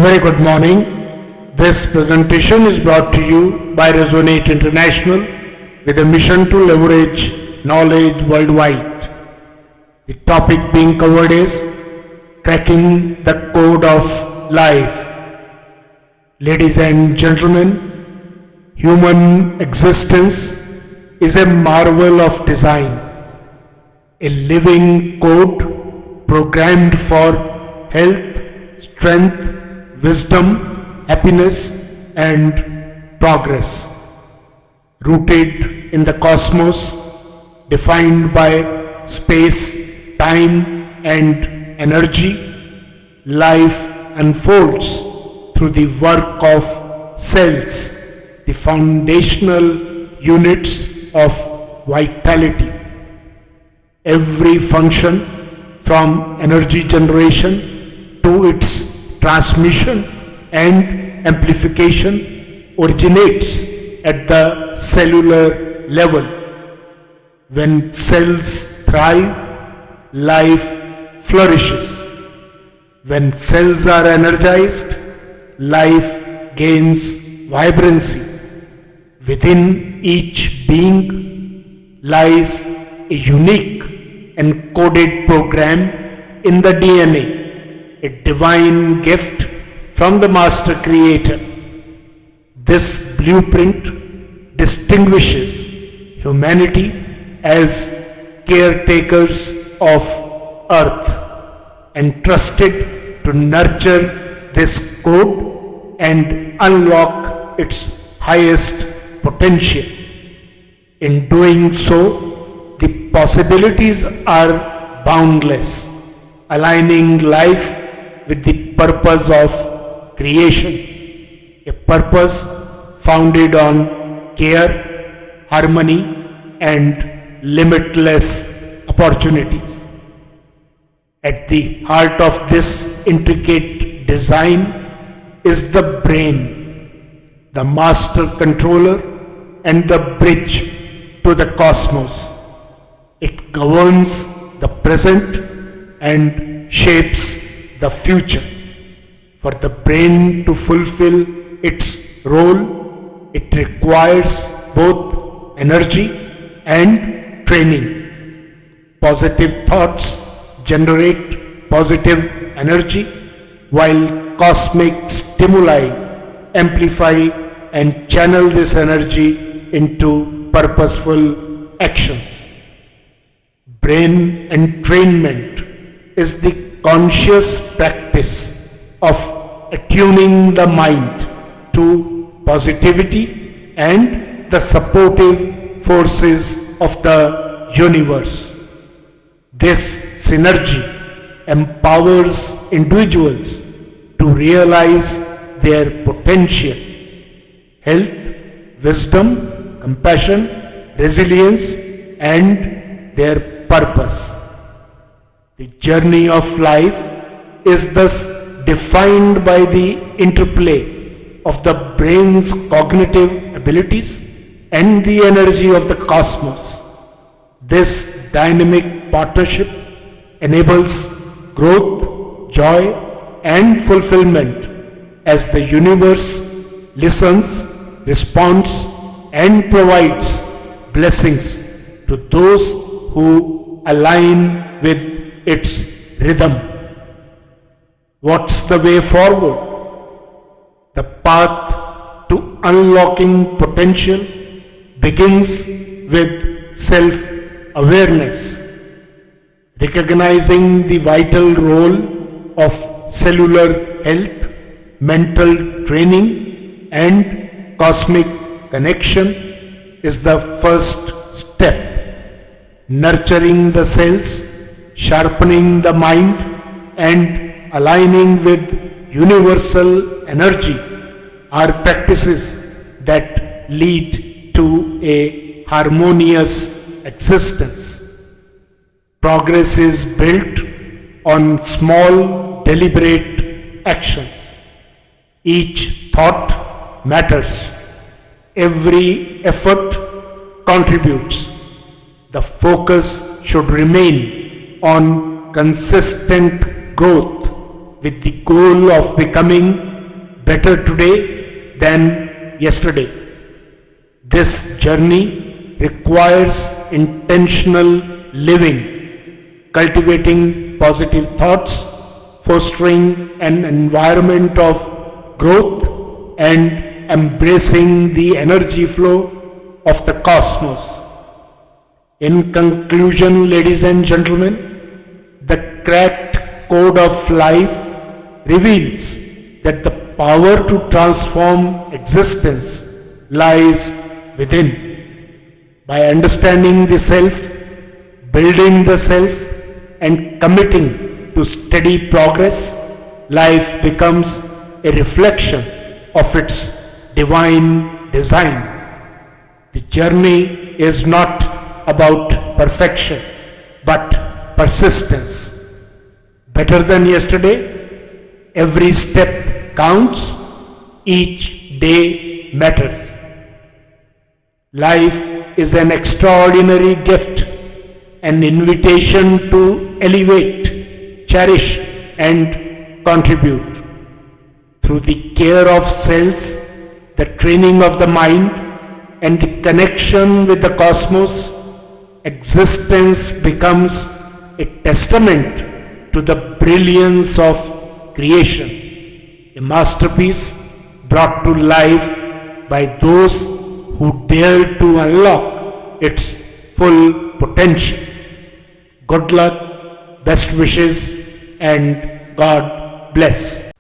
very good morning. This presentation is brought to you by Resonate International with a mission to leverage knowledge worldwide. The topic being covered is cracking the code of life. Ladies and gentlemen, human existence is a marvel of design, a living code programmed for health, strength, wisdom, happiness, and progress. Rooted in the cosmos, defined by space, time, and energy, life unfolds through the work of cells, the foundational units of vitality. Every function, from energy generation to its transmission and amplification, originates at the cellular level. When cells thrive, life flourishes. When cells are energized, life gains vibrancy. Within each being lies a unique encoded program in the DNA, a divine gift from the Master Creator. This blueprint distinguishes humanity as caretakers of Earth, entrusted to nurture this code and unlock its highest potential. In doing so, the possibilities are boundless, aligning life with the purpose of creation, a purpose founded on care, harmony, and limitless opportunities. At the heart of this intricate design is the brain, the master controller and the bridge to the cosmos. It governs the present and shapes the future. For the brain to fulfill its role, it requires both energy and training. Positive thoughts generate positive energy, while cosmic stimuli amplify and channel this energy into purposeful actions. Brain entrainment is the conscious practice of attuning the mind to positivity and the supportive forces of the universe. This synergy empowers individuals to realize their potential. Health, wisdom, compassion, resilience, and their purpose. The journey of life is thus defined by the interplay of the brain's cognitive abilities and the energy of the cosmos. This dynamic partnership enables growth, joy, and fulfillment as the universe listens, responds, and provides blessings to those who align with its rhythm. What's the way forward? The path to unlocking potential begins with self-awareness. Recognizing the vital role of cellular health, mental training, and cosmic connection is the first step. Nurturing the cells, sharpening the mind, and aligning with universal energy are practices that lead to a harmonious existence. Progress is built on small, deliberate actions. Each thought matters. Every effort contributes. The focus should remain on consistent growth with the goal of becoming better today than yesterday. This journey requires intentional living, cultivating positive thoughts, fostering an environment of growth, and embracing the energy flow of the cosmos. In conclusion, ladies and gentlemen, the cracked code of life reveals that the power to transform existence lies within. By understanding the self, building the self, and committing to steady progress, life becomes a reflection of its divine design. The journey is not about perfection, but persistence. Better than yesterday, every step counts, each day matters. Life is an extraordinary gift, an invitation to elevate, cherish, and contribute. Through the care of cells, the training of the mind, and the connection with the cosmos, existence becomes a testament to the brilliance of creation, a masterpiece brought to life by those who dare to unlock its full potential. Good luck, best wishes, and God bless.